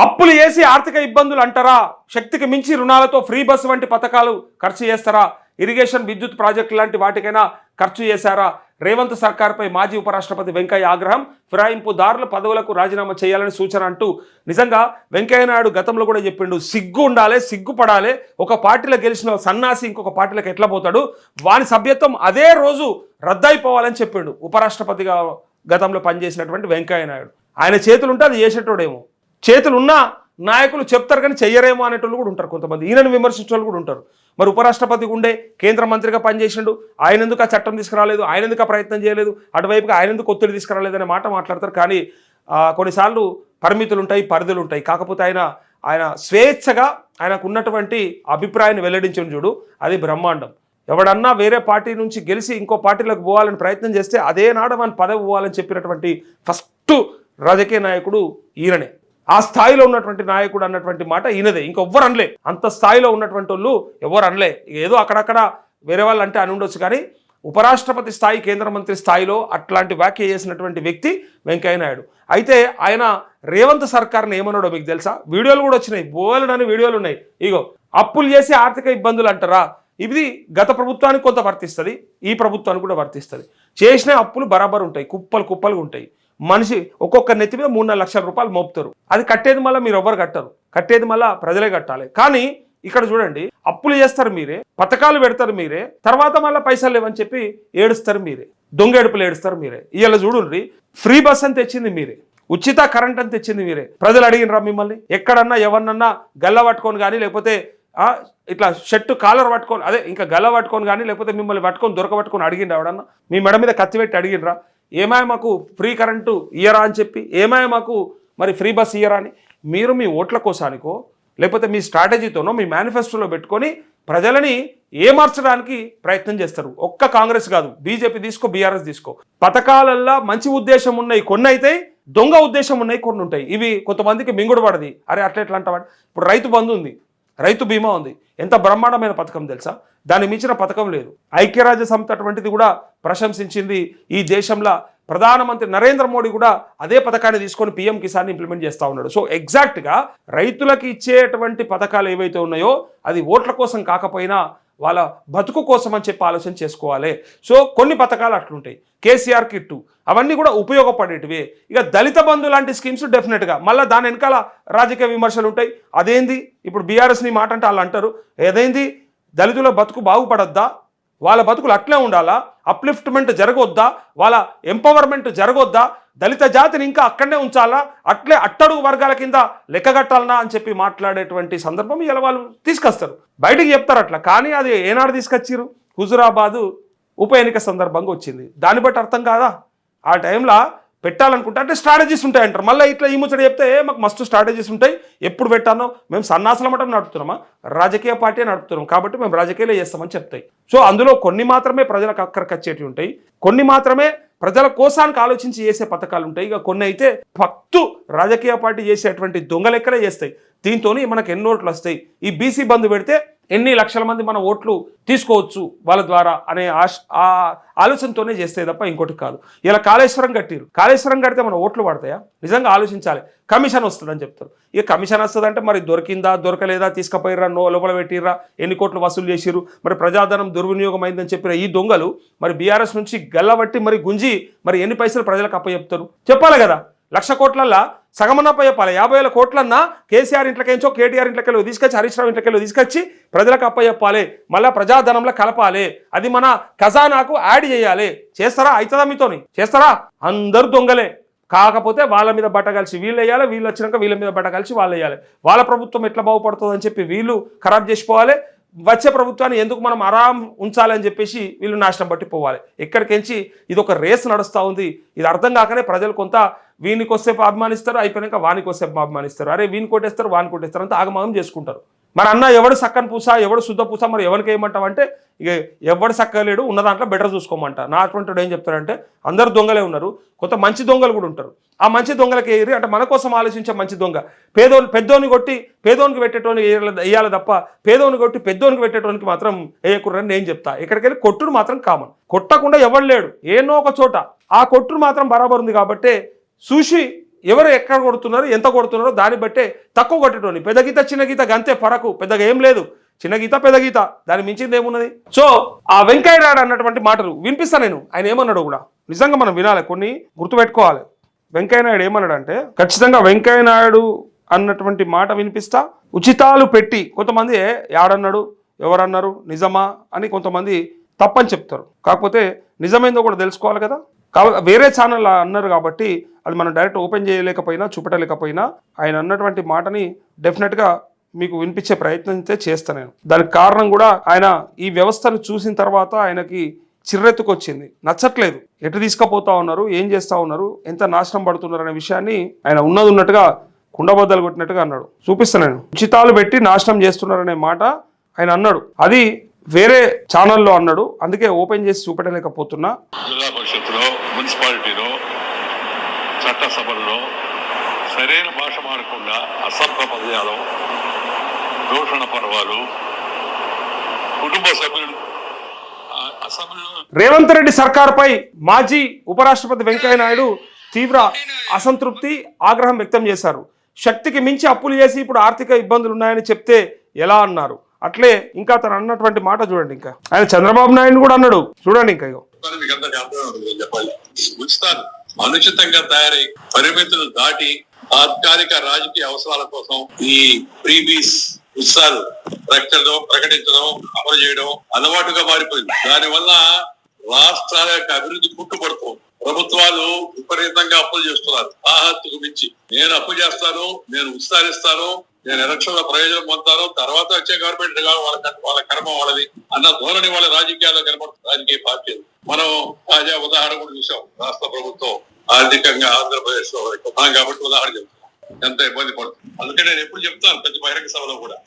అప్పులు చేసి ఆర్థిక ఇబ్బందులు అంటారా? శక్తికి మించి రుణాలతో ఫ్రీ బస్ వంటి పథకాలు ఖర్చు చేస్తారా? ఇరిగేషన్, విద్యుత్ ప్రాజెక్టు లాంటి వాటికైనా ఖర్చు చేశారా? రేవంత్ సర్కార్పై మాజీ ఉపరాష్ట్రపతి వెంకయ్య ఆగ్రహం. ఫిరాయింపుదారుల పదవులకు రాజీనామా చేయాలని సూచన అంటూ నిజంగా వెంకయ్య నాయుడు గతంలో కూడా చెప్పిండు, సిగ్గు ఉండాలి, సిగ్గుపడాలి. ఒక పార్టీలో గెలిచిన సన్నాసి ఇంకొక పార్టీలకు ఎట్లా పోతాడు, వాని సభ్యత్వం అదే రోజు రద్దయిపోవాలని చెప్పిండు ఉపరాష్ట్రపతిగా గతంలో పనిచేసినటువంటి వెంకయ్య నాయుడు. ఆయన చేతులుంటే అది చేసేటోడేమో, చేతులున్నా నాయకులు చెప్తారు కానీ చెయ్యరేమో అనేటోళ్ళు కూడా ఉంటారు. కొంతమంది ఈయనను విమర్శించే వాళ్ళు కూడా ఉంటారు. మరి ఉపరాష్ట్రపతి ఉండే కేంద్ర మంత్రిగా పనిచేసిండు, ఆయన ఎందుకు ఆ చట్టం తీసుకురాలేదు, ఆయన ఎందుకు ఆ ప్రయత్నం చేయలేదు, అటువైపుగా ఆయన ఎందుకు ఒత్తిడి తీసుకురాలేదు అనే మాట మాట్లాడతారు. కానీ కొన్నిసార్లు పరిమితులు ఉంటాయి, పరిధులు ఉంటాయి. కాకపోతే ఆయన స్వేచ్ఛగా ఆయనకు ఉన్నటువంటి అభిప్రాయాన్ని వెల్లడించిన చూడు, అది బ్రహ్మాండం. ఎవడన్నా వేరే పార్టీ నుంచి గెలిచి ఇంకో పార్టీలకు పోవాలని ప్రయత్నం చేస్తే అదే నాడు మన పదవి పోవాలని చెప్పినటువంటి ఫస్ట్ రాజకీయ నాయకుడు ఈయననే. ఆ స్థాయిలో ఉన్నటువంటి నాయకుడు అన్నటువంటి మాట ఈయనదే, ఇంకెవ్వరు అనలే. అంత స్థాయిలో ఉన్నటువంటి వాళ్ళు ఎవరు అనలే. ఏదో అక్కడక్కడ వేరే వాళ్ళు అంటే అని ఉండొచ్చు, కానీ ఉపరాష్ట్రపతి స్థాయి, కేంద్ర మంత్రి స్థాయిలో అట్లాంటి వ్యాఖ్య చేసినటువంటి వ్యక్తి వెంకయ్య నాయుడు. అయితే ఆయన రేవంత్ సర్కార్ని ఏమన్నాడో మీకు తెలుసా? వీడియోలు కూడా వచ్చినాయి, బోలెడని వీడియోలు ఉన్నాయి. ఇగో, అప్పులు చేసి ఆర్థిక ఇబ్బందులు అంటారా? ఇది గత ప్రభుత్వానికి కొంత వర్తిస్తుంది, ఈ ప్రభుత్వానికి కూడా వర్తిస్తుంది. చేసిన అప్పులు బరాబర్ ఉంటాయి, కుప్పలు కుప్పలు ఉంటాయి. మనిషి ఒక్కొక్క నెత్తి మీద 3-4 లక్షల రూపాయలు మోపుతారు. అది కట్టేది మళ్ళీ మీరు ఎవ్వరు కట్టరు, కట్టేది మళ్ళీ ప్రజలే కట్టాలి. కానీ ఇక్కడ చూడండి, అప్పులు చేస్తారు మీరే, పథకాలు పెడతారు మీరే, తర్వాత మళ్ళీ పైసలు లేవని చెప్పి ఏడుస్తారు మీరే, దొంగ ఏడుపులు ఏడుస్తారు మీరే. ఇవాళ చూడండి, ఫ్రీ బస్ అని తెచ్చింది మీరే, ఉచిత కరెంట్ అని తెచ్చింది మీరే. ప్రజలు అడిగినరా మిమ్మల్ని? ఎక్కడన్నా ఎవరినన్నా గల్ల పట్టుకొని కానీ, లేకపోతే ఇట్లా షర్టు కాలర్ పట్టుకొని, అదే ఇంకా గల్ల పట్టుకొని కానీ, లేకపోతే మిమ్మల్ని పట్టుకొని దొరకబట్టుకొని అడిగిండ్రా ఎవడన్నా? మీ మెడ మీద కత్తి పెట్టి అడిగినరా? ఏమాయ మాకు ఫ్రీ కరెంటు ఇయ్యరా అని చెప్పి, ఏమాయ మాకు మరి ఫ్రీ బస్ ఇయ్యరా అని? మీరు మీ ఓట్ల కోసానికో లేకపోతే మీ స్ట్రాటజీతోనో మీ మేనిఫెస్టోలో పెట్టుకొని ప్రజలని ఏమార్చడానికి ప్రయత్నం చేస్తారు. ఒక్క కాంగ్రెస్ కాదు, బీజేపీ తీసుకో, బీఆర్ఎస్ తీసుకో. పథకాలల్లో మంచి ఉద్దేశం ఉన్నాయి కొన్ని, అయితే దొంగ ఉద్దేశం ఉన్నాయి కొన్ని ఉంటాయి. ఇవి కొంతమందికి మింగుడు పడది. అరే అట్లా ఎట్లా అంటావాడు? ఇప్పుడు రైతు బంధు ఉంది, రైతు బీమా ఉంది, ఎంత బ్రహ్మాండమైన పథకం తెలుసా? దాన్ని మించిన పథకం లేదు. ఐక్యరాజ్య సమితి అటువంటిది కూడా ప్రశంసించింది. ఈ దేశంలో ప్రధానమంత్రి నరేంద్ర మోడీ కూడా అదే పథకాన్ని తీసుకొని పీఎం కిసాన్ ఇంప్లిమెంట్ చేస్తూ ఉన్నాడు. సో ఎగ్జాక్ట్గా రైతులకు ఇచ్చేటువంటి పథకాలు ఏవైతే ఉన్నాయో అది ఓట్ల కోసం కాకపోయినా వాళ్ళ బతుకు కోసం అని చెప్పి ఆలోచన చేసుకోవాలి. సో కొన్ని పథకాలు అట్లుంటాయి. కేసీఆర్ కిట్టు అవన్నీ కూడా ఉపయోగపడేటివే. ఇక దళిత బంధు లాంటి స్కీమ్స్ డెఫినెట్గా మళ్ళీ దాని వెనకాల రాజకీయ విమర్శలు ఉంటాయి. అదేంది ఇప్పుడు బీఆర్ఎస్ని మాట అంటే వాళ్ళు అంటారు, ఏదైంది దళితుల బతుకు బాగుపడొద్దా, వాళ్ళ బతుకులు అట్లే ఉండాలా, అప్లిఫ్ట్మెంట్ జరగొద్దా, వాళ్ళ ఎంపవర్మెంట్ జరగొద్దా, దళిత జాతిని ఇంకా అక్కడనే ఉంచాలా, అట్లే అట్టడుగు వర్గాల కింద లెక్కగట్టాలనా అని చెప్పి మాట్లాడేటువంటి సందర్భం ఇలా వాళ్ళు తీసుకొస్తారు, బయటికి చెప్తారు అట్లా. కానీ అది ఏనాడు తీసుకొచ్చిరు? హుజురాబాదు ఉప ఎన్నిక సందర్భంగా వచ్చింది. దాన్ని బట్టి అర్థం కాదా? ఆ టైంలో పెట్టాలనుకుంటే అంటే స్ట్రాటజీస్ ఉంటాయి అంటారు. మళ్ళీ ఇట్లా ఈ ముచ్చట చెప్తే మాకు మస్తు స్ట్రాటజీస్ ఉంటాయి, ఎప్పుడు పెట్టానో మేము సన్నాసుల మఠం నడుపుతున్నామా, రాజకీయ పార్టీ నడుపుతున్నాం కాబట్టి మేము రాజకీయాలు చేస్తామని చెప్తాయి. సో అందులో కొన్ని మాత్రమే ప్రజలకు అక్కడికి ఉంటాయి, కొన్ని మాత్రమే ప్రజల కోసానికి ఆలోచించి చేసే పథకాలు ఉంటాయి. ఇక కొన్ని అయితే భక్తు రాజకీయ పార్టీ చేసేటువంటి దొంగ లెక్కలే చేస్తాయి. దీంతో మనకు ఎన్ని ఓట్లు వస్తాయి, ఈ బీసీ బంధు పెడితే ఎన్ని లక్షల మంది మన ఓట్లు తీసుకోవచ్చు వాళ్ళ ద్వారా అనే ఆలోచనతోనే చేస్తే తప్ప ఇంకోటి కాదు. ఇలా కాళేశ్వరం కట్టిరు, కాళేశ్వరం కడితే మన ఓట్లు పడతాయా? నిజంగా ఆలోచించాలి. కమిషన్ వస్తుందని చెప్తారు. ఇక కమిషన్ వస్తుందంటే మరి దొరికిందా దొరకలేదా, తీసుకుపోయిర్రా, లోపల పెట్టిర్రా, ఎన్ని కోట్లు వసూలు చేసిర్రు, మరి ప్రజాధనం దుర్వినియోగం అయిందని చెప్పిన ఈ దొంగలు మరి బీఆర్ఎస్ నుంచి గల్లబట్టి మరి గుంజి మరి ఎన్ని పైసలు ప్రజలకు అప్పచెప్తారు? చెప్పాలి కదా. 1,00,000 కోట్లల్లో సగమన్నప్ప చెప్పాలి. 50,000 కోట్లన్నా కేసీఆర్ ఇంట్లోకేంచో కేటీఆర్ ఇంట్లోకెళ్ళి తీసుకొచ్చి, హరీష్ రావు ఇంట్లోకెళ్ళి తీసుకొచ్చి ప్రజలకు అప్పచెప్పాలి, మళ్ళీ ప్రజాధనంలో కలపాలి, అది మన ఖజానాకు యాడ్ చేయాలి. చేస్తారా? అవుతుందా? మీతోని చేస్తారా? అందరూ దొంగలే. కాకపోతే వాళ్ళ మీద బట్ట కలిసి వీళ్ళు వేయాలి, వీళ్ళు వచ్చినాక వీళ్ళ మీద బట్ట కలిసి వాళ్ళు వేయాలి. వాళ్ళ ప్రభుత్వం ఎట్లా బాగుపడుతుందని చెప్పి వీళ్ళు ఖరాబ్ చేసిపోవాలి, వచ్చే ప్రభుత్వాన్ని ఎందుకు మనం ఆరాం ఉంచాలని చెప్పేసి వీళ్ళు నాశనం బట్టి పోవాలి. ఎక్కడికెంచి ఇది ఒక రేస్ నడుస్తూ ఉంది. ఇది అర్థం కాకనే ప్రజలు కొంత వీనికి వస్తేపు అభిమానిస్తారు, అయిపోయాక వానికి వస్తేపు అభిమానిస్తారు. అరే వీని కొట్టేస్తారు, వాని కొట్టేస్తారు, అంతా ఆగమాగం చేసుకుంటారు. మరి అన్న ఎవడు సక్కని పూస, ఎవడు శుద్ధ పూస, మరి ఎవరికి ఏమంటావంటే ఇక ఎవడు సక్కలేడు, ఉన్న దాంట్లో బెటర్ చూసుకోమంట. నా అటువంటి ఏం చెప్తారంటే అందరు దొంగలే ఉన్నారు, కొంత మంచి దొంగలు కూడా ఉంటారు. ఆ మంచి దొంగలకి ఏరి అంటే మన కోసం ఆలోచించే మంచి దొంగ. పెద్దోని కొట్టి పేదోనికి పెట్టేటోని వేయాలి తప్ప పేదోని కొట్టి పెద్దోనికి పెట్టేటోనికి మాత్రం వేయకూడదని నేను చెప్తా. ఇక్కడికెళ్ళి కొట్టుడు మాత్రం కామన్, కొట్టకుండా ఎవడు లేడు, ఏనో ఒక చోట ఆ కొట్టుడు మాత్రం బరాబర్ ఉంది. కాబట్టి చూసి ఎవరు ఎక్కడ కొడుతున్నారు ఎంత కొడుతున్నారో దాన్ని బట్టే తక్కువ కొట్టేటోని. పెద్ద గీత చిన్న గీత గంతే ఫరకు, పెద్దగా ఏం లేదు. చిన్న గీత పెద్ద గీత దాని మించింది ఏమున్నది. సో ఆ వెంకయ్య నాయుడు అన్నటువంటి మాటలు వినిపిస్తా నేను. ఆయన ఏమన్నాడు కూడా నిజంగా మనం వినాలి, కొన్ని గుర్తుపెట్టుకోవాలి. వెంకయ్య నాయుడు ఏమన్నాడంటే ఖచ్చితంగా వెంకయ్య నాయుడు అన్నటువంటి మాట వినిపిస్తా. ఉచితాలు పెట్టి కొంతమంది యాడన్నాడు ఎవరన్నారు నిజమా అని కొంతమంది తప్పని చెప్తారు. కాకపోతే నిజమేందో కూడా తెలుసుకోవాలి కదా. వేరే ఛానల్ అన్నారు కాబట్టి అది మనం డైరెక్ట్ ఓపెన్ చేయలేకపోయినా చూపెట్టలేకపోయినా ఆయన అన్నటువంటి మాటని డెఫినెట్గా మీకు వినిపించే ప్రయత్నం చేస్తాను నేను. దానికి కారణం కూడా ఆయన ఈ వ్యవస్థను చూసిన తర్వాత ఆయనకి చిర్రెత్తుకొచ్చింది, నచ్చట్లేదు. ఎటు తీసుకుపోతా ఉన్నారు, ఏం చేస్తూ ఉన్నారు, ఎంత నాశనం పడుతున్నారు అనే విషయాన్ని ఆయన ఉన్నది ఉన్నట్టుగా కుండబద్దలు కొట్టినట్టుగా అన్నాడు. చూపిస్తాను నేను. ఉచితాలు పెట్టి నాశనం చేస్తున్నారనే మాట ఆయన అన్నాడు. అది వేరే ఛానల్లో అన్నాడు, అందుకే ఓపెన్ చేసి చూపెట్టలేకపోతున్నా. జిల్లా పరిషత్తులో, మున్సిపాలిటీలో, చట్టసభల్లో సరైన భాష మారకుండా అసభ్య పదజాలం, దూషణ పర్వాలు, కుటుంబ సభ్యులు రేవంత్ రెడ్డి సర్కార్పై మాజీ ఉపరాష్ట్రపతి వెంకయ్య నాయుడు తీవ్ర అసంతృప్తి, ఆగ్రహం వ్యక్తం చేశారు. శక్తికి మించి అప్పులు చేసి ఇప్పుడు ఆర్థిక ఇబ్బందులు ఉన్నాయని చెప్తే ఎలా అన్నారు. అట్లే ఇంకా తను అన్నటువంటి మాట చూడండి. ఇంకా ఆయన చంద్రబాబు నాయుడు కూడా అన్నాడు చూడండి. ఇంకా ఉచితాలు అనుచితంగా తయారై పరిమితులు దాటి తాత్కాలిక రాజకీయ అవసరాల కోసం ఈ ప్రీబీస్ ఉత్సాహాలు ప్రకటించడం, అమలు చేయడం అలవాటుగా మారిపోయింది. దానివల్ల రాష్ట్రాల యొక్క అభివృద్ధి పుట్టుపడుతుంది. ప్రభుత్వాలు విపరీతంగా అప్పులు చేస్తున్నారు ఆహత్తుకు మించి. నేను అప్పు చేస్తాను, నేను ఉత్సాహిస్తాను, నేను ఎలక్షన్ల ప్రయోజనం పొందుతాను, తర్వాత వచ్చే గవర్నమెంట్ వాళ్ళ కర్మ వాళ్ళది అన్న ధోరణి వాళ్ళ రాజకీయాల్లో కనబడుతుంది. రాజకీయ పార్టీలు మనం తాజా ఉదాహరణ కూడా చూసాం. రాష్ట్ర ప్రభుత్వం ఆర్థికంగా ఆంధ్రప్రదేశ్ లో మనం కాబట్టి ఉదాహరణ చెప్తాం ఎంత ఇబ్బంది పడుతుంది. అందుకే నేను ఎప్పుడు చెప్తాను ప్రతి బహిరంగ సభలో కూడా,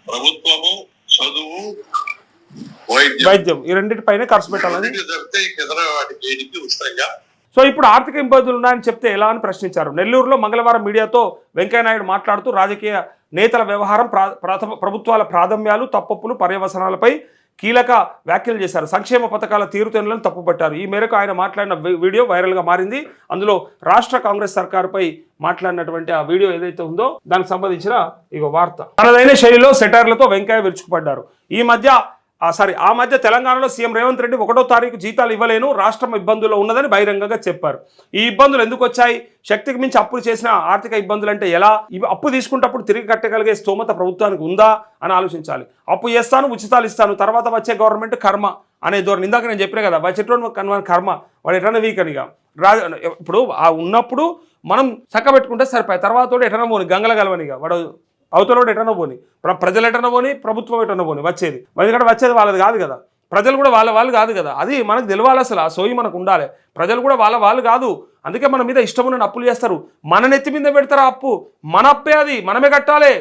ప్రభుత్వము, చదువు, వైద్యం ఈ రెండింటిపైన ఖర్చు పెట్టాలని జరిగితే ఇతర వాటికి ఏడికి ఉచితంగా. సో ఇప్పుడు ఆర్థిక ఇబ్బందులు ఉన్నాయని చెప్తే ఎలా అని ప్రశ్నించారు. నెల్లూరులో మంగళవారం మీడియాతో వెంకయ్య నాయుడు మాట్లాడుతూ రాజకీయ నేతల వ్యవహారం, ప్రభుత్వాల ప్రాధాన్యాలు, తప్పులు, పర్యవసనాలపై కీలక వ్యాఖ్యలు చేశారు. సంక్షేమ పథకాల తీరుతెన్నులను తప్పుపట్టారు. ఈ మేరకు ఆయన మాట్లాడిన వీడియో వైరల్గా మారింది. అందులో రాష్ట్ర కాంగ్రెస్ సర్కారుపై మాట్లాడినటువంటి ఆ వీడియో ఏదైతే ఉందో దానికి సంబంధించిన ఇక వార్త. తనదైన శైలిలో సెటర్లతో వెంకయ్య విరుచుకుపడ్డారు. ఆ మధ్య తెలంగాణలో సీఎం రేవంత్ రెడ్డి 1వ తారీఖు జీతాలు ఇవ్వలేను, రాష్ట్రం ఇబ్బందుల్లో ఉన్నదని బహిరంగంగా చెప్పారు. ఈ ఇబ్బందులు ఎందుకు వచ్చాయి, శక్తికి మించి అప్పులు చేసిన ఆర్థిక ఇబ్బందులు అంటే ఎలా, అప్పు తీసుకుంటప్పుడు తిరిగి కట్టగలిగే స్తోమత ప్రభుత్వానికి ఉందా అని ఆలోచించాలి. అప్పు చేస్తాను, ఉచితాలు ఇస్తాను, తర్వాత వచ్చే గవర్నమెంట్ కర్మ అనే ధోరణి. ఇందాక నేను చెప్పిన కదా, వచ్చేటోడు కర్మ, వాడు ఎటన్నా వీకనిగా ఇప్పుడు ఆ ఉన్నప్పుడు మనం చక్కబెట్టుకుంటే సరిపోయి, తర్వాత ఎటన్నా పోని గంగల గలవనిగా వాడు అవతలోడు ఎటన్నా పోని, ప్రజలు ఎటన్నా పోని, ప్రభుత్వం ఎటన్నా పోని వచ్చేది. ఎందుకంటే వచ్చేది వాళ్ళది కాదు కదా, ప్రజలు కూడా వాళ్ళు కాదు కదా. అది మనకు తెలియాలి. అసలు ఆ సోయి మనకు ఉండాలి. ప్రజలు కూడా వాళ్ళు కాదు. అందుకే మన మీద ఇష్టమున్న అప్పులు చేస్తారు. మన నెత్తి మీద పెడతారా అప్పు, మన అప్పే, అది మనమే కట్టాలి.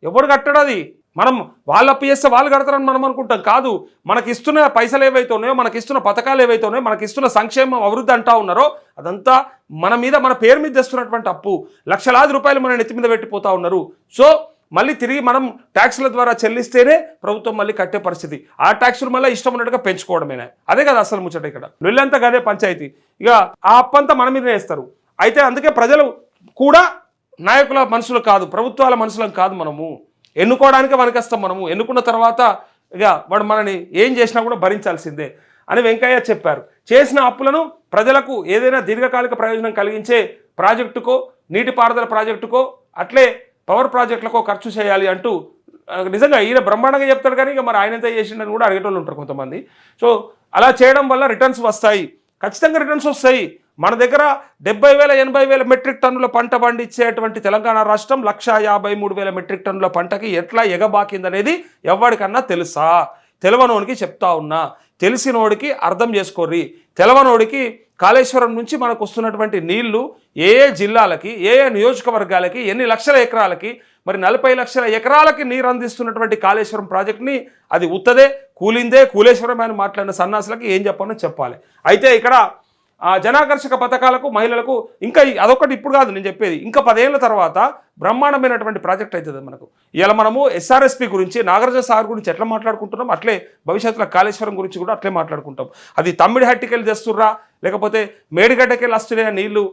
ఎవడు కట్టడు అది. మనం వాళ్ళు అప్పు చేస్తే వాళ్ళు కడతారని మనం అనుకుంటాం. కాదు, మనకిస్తున్న పైసలు ఏవైతే ఉన్నాయో, మనకిస్తున్న పథకాలు ఏవైతే ఉన్నాయో, మనకిస్తున్న సంక్షేమం అభివృద్ధి అంటా ఉన్నారో అదంతా మన మీద, మన పేరు మీద తెస్తున్నటువంటి అప్పు. లక్షలాది రూపాయలు మన నెత్తి మీద పెట్టిపోతా ఉన్నారు. సో మళ్ళీ తిరిగి మనం ట్యాక్సుల ద్వారా చెల్లిస్తేనే ప్రభుత్వం మళ్ళీ కట్టే పరిస్థితి. ఆ ట్యాక్సులు మళ్ళీ ఇష్టం ఉన్నట్టుగా పెంచుకోవడమేనా, అదే కదా అసలు ముచ్చట. ఇక్కడ నువ్వులంతా కదే పంచాయతీ. ఇక ఆ అప్పంతా మన మీద వేస్తారు. అయితే అందుకే ప్రజలు కూడా నాయకుల మనుషులు కాదు, ప్రభుత్వాల మనుషులం కాదు. మనము ఎన్నుకోవడానికే వనకస్తాం. మనము ఎన్నుకున్న తర్వాత ఇక వాడు మనని ఏం చేసినా కూడా భరించాల్సిందే అని వెంకయ్య చెప్పారు. చేసిన అప్పులను ప్రజలకు ఏదైనా దీర్ఘకాలిక ప్రయోజనం కలిగించే ప్రాజెక్టుకో, నీటిపారుదల ప్రాజెక్టుకో, అట్లే పవర్ ప్రాజెక్టులకో ఖర్చు చేయాలి అంటూ నిజంగా ఈయన బ్రహ్మాండంగా చెప్తాడు. కానీ ఇక మరి ఆయన ఎంత చేసిండని కూడా అడిగేటోళ్ళు ఉంటారు కొంతమంది. సో అలా చేయడం వల్ల రిటర్న్స్ వస్తాయి, ఖచ్చితంగా రిటర్న్స్ వస్తాయి. మన దగ్గర 70,000 80,000 మెట్రిక్ టన్నుల పంట పండించేటువంటి తెలంగాణ రాష్ట్రం 1,53,000 మెట్రిక్ టన్నుల పంటకి ఎట్లా ఎగబాకిందనేది ఎవరికన్నా తెలుసా? తెలవనోడికి చెప్తా ఉన్నా, తెలిసినోడికి అర్థం చేసుకోర్రి. తెలవనోడికి కాళేశ్వరం నుంచి మనకు వస్తున్నటువంటి నీళ్లు ఏ జిల్లాలకి, ఏ నియోజకవర్గాలకి, ఎన్ని లక్షల ఎకరాలకి, మరి 40 లక్షల ఎకరాలకి నీరు అందిస్తున్నటువంటి కాళేశ్వరం ప్రాజెక్ట్ని అది ఉత్తదే, కూలిందే, కూలేశ్వరం అని మాట్లాడిన సన్నాసులకి ఏం చెప్పాలో చెప్పాలి. అయితే ఇక్కడ జనాకర్షక పథకాలకు మహిళలకు ఇంకా అదొకటి ఇప్పుడు కాదు నేను చెప్పేది, ఇంకా 10 ఏళ్ల తర్వాత బ్రహ్మాండమైనటువంటి ప్రాజెక్ట్ అవుతుంది మనకు. ఇలా మనము ఎస్ఆర్ఎస్పి గురించి, నాగార్జున సాగర్ గురించి ఎట్లా మాట్లాడుకుంటున్నాం, అట్లే భవిష్యత్తులో కాళేశ్వరం గురించి కూడా అట్లే మాట్లాడుకుంటాం. అది తమ్మిడి హట్టికెళ్ళి తెస్తుర్రా లేకపోతే మేడిగడ్డకెళ్ళి వస్తున్నాయి నీళ్లు,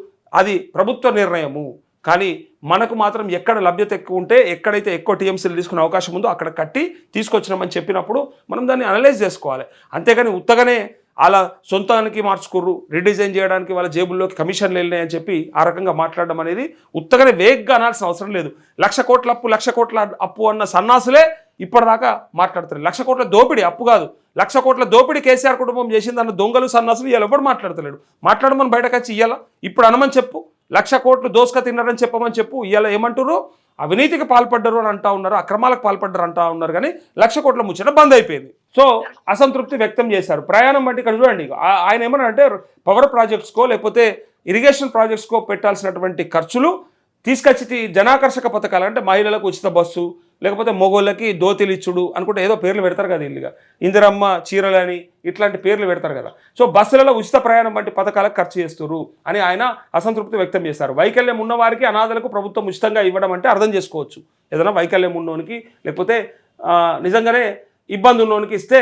అది ప్రభుత్వ నిర్ణయము. కానీ మనకు మాత్రం ఎక్కడ లభ్యత ఎక్కువ ఉంటే, ఎక్కడైతే ఎక్కువ టీఎంసీలు తీసుకునే అవకాశం ఉందో అక్కడ కట్టి తీసుకొచ్చినామని చెప్పినప్పుడు మనం దాన్ని అనలైజ్ చేసుకోవాలి. అంతేగాని ఉత్తగానే అలా సొంతానికి మార్చుకుర్రు, రీడిజైన్ చేయడానికి వాళ్ళ జేబుల్లోకి కమిషన్లు వెళ్ళినాయని చెప్పి ఆ రకంగా మాట్లాడడం అనేది ఉత్తగానే వేగ్గా అనాల్సిన అవసరం లేదు. 1,00,000 కోట్ల అప్పు 1,00,000 కోట్ల అప్పు అన్న సన్నాసులే ఇప్పటిదాకా మాట్లాడతారు. 1,00,000 కోట్ల దోపిడీ అప్పు కాదు, 1,00,000 కోట్ల దోపిడీ కేసీఆర్ కుటుంబం చేసిందన్న దొంగలు సన్నాసులు ఇవాళ ఎవరు మాట్లాడతలేడు. మాట్లాడమని బయటకు వచ్చి ఇయ్యాల ఇప్పుడు అనమని చెప్పు, 1,00,000 కోట్లు దోసుక తిన్నారని చెప్పమని చెప్పు. ఇవాళ ఏమంటారు, అవినీతికి పాల్పడ్డారు అని అంటా ఉన్నారు, అక్రమాలకు పాల్పడ్డారు అంటా ఉన్నారు. కానీ 1,00,000 కోట్ల ముచ్చట బంద్ అయిపోయింది. సో అసంతృప్తి వ్యక్తం చేశారు. ప్రయాణం బట్టి ఇక్కడ చూడండి, ఆయన ఏమన్నా అంటే పవర్ ప్రాజెక్ట్స్కో లేకపోతే ఇరిగేషన్ ప్రాజెక్ట్స్కో పెట్టాల్సినటువంటి ఖర్చులు తీసుకొచ్చి జనాకర్షక పథకాలు అంటే మహిళలకు ఉచిత బస్సు, లేకపోతే మొగోళ్ళకి దోతిలు ఇచ్చుడు అనుకుంటే ఏదో పేర్లు పెడతారు కదా, ఇల్లుగా ఇందిరమ్మ చీరలని ఇట్లాంటి పేర్లు పెడతారు కదా. సో బస్సులలో ఉచిత ప్రయాణం వంటి పథకాలకు ఖర్చు చేస్తున్నారు అని ఆయన అసంతృప్తి వ్యక్తం చేశారు. వైకల్యం ఉన్నవారికి అనాథలకు ప్రభుత్వం ఉచితంగా ఇవ్వడం అంటే అర్థం చేసుకోవచ్చు. ఏదైనా వైకల్యం ఉన్నోనికి లేకపోతే నిజంగానే ఇబ్బంది ఉన్నోనికి ఇస్తే,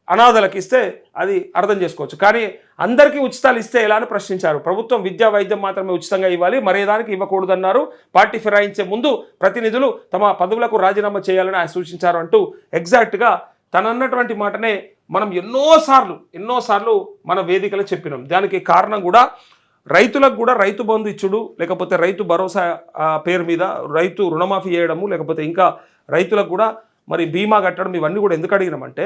అనాథలకు ఇస్తే అది అర్థం చేసుకోవచ్చు. కానీ అందరికీ ఉచితాలు ఇస్తే ఎలా అని ప్రశ్నించారు. ప్రభుత్వం విద్యా వైద్యం మాత్రమే ఉచితంగా ఇవ్వాలి, మరేదానికి ఇవ్వకూడదన్నారు. పార్టీ ఫిరాయించే ముందు ప్రతినిధులు తమ పదవులకు రాజీనామా చేయాలని ఆయన సూచించారు అంటూ ఎగ్జాక్ట్గా తనన్నటువంటి మాటనే మనం ఎన్నోసార్లు మన వేదికలో చెప్పినాం. దానికి కారణం కూడా రైతులకు కూడా రైతు బంధు ఇచ్చుడు, లేకపోతే రైతు భరోసా పేరు మీద రైతు రుణమాఫీ చేయడము, లేకపోతే ఇంకా రైతులకు కూడా మరి బీమా కట్టడం, ఇవన్నీ కూడా ఎందుకు అడిగినామంటే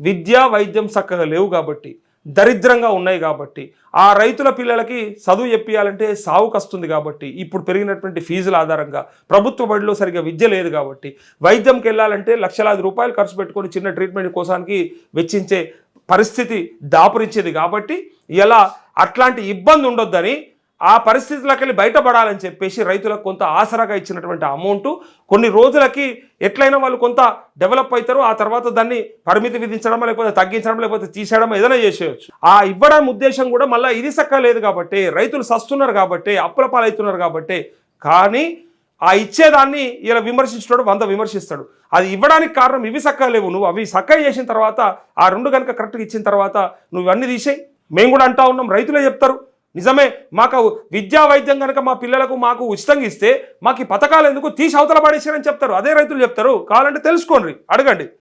విద్యా వైద్యం చక్కగా లేవు కాబట్టి, దరిద్రంగా ఉన్నాయి కాబట్టి, ఆ రైతుల పిల్లలకి చదువు చెప్పియాలంటే సావుకు వస్తుంది కాబట్టి, ఇప్పుడు పెరిగినటువంటి ఫీజుల ఆధారంగా ప్రభుత్వ బడిలో సరిగ్గా విద్య లేదు కాబట్టి, వైద్యంకి వెళ్ళాలంటే లక్షలాది రూపాయలు ఖర్చు పెట్టుకొని చిన్న ట్రీట్మెంట్ కోసానికి వెచ్చించే పరిస్థితి దాపురించేది కాబట్టి, ఇలా అట్లాంటి ఇబ్బంది ఉండొద్దని ఆ పరిస్థితులకు వెళ్ళి బయటపడాలని చెప్పేసి రైతులకు కొంత ఆసరాగా ఇచ్చినటువంటి అమౌంట్ కొన్ని రోజులకి ఎట్లయినా వాళ్ళు కొంత డెవలప్ అవుతారు. ఆ తర్వాత దాన్ని పరిమితి విధించడం, లేకపోతే తగ్గించడం, లేకపోతే తీసేయడం ఏదైనా చేసేయచ్చు. ఆ ఇవ్వడం ఉద్దేశం కూడా మళ్ళీ ఇది సక్కలేదు కాబట్టి, రైతులు సస్తున్నారు కాబట్టి, అప్పుల పాలవుతున్నారు కాబట్టి. కానీ ఆ ఇచ్చేదాన్ని ఇలా విమర్శించాడు, 100 విమర్శిస్తాడు. అది ఇవ్వడానికి కారణం ఇవి సక్కలేవు, నువ్వు అవి సక్క చేసిన తర్వాత ఆ 2 కనుక కరెక్ట్గా ఇచ్చిన తర్వాత నువ్వు అన్నీ తీసేయి. మేము కూడా అంటా ఉన్నాం, రైతులే చెప్తారు నిజమే, మాకు విద్యా వైద్యం కనుక మా పిల్లలకు మాకు ఉచితంగా ఇస్తే మాకు ఈ పథకాలు ఎందుకు తీసి అవతల పడేసారని చెప్తారు. అదే రైతులు చెప్తారు. కావాలంటే తెలుసుకోండి, అడగండి.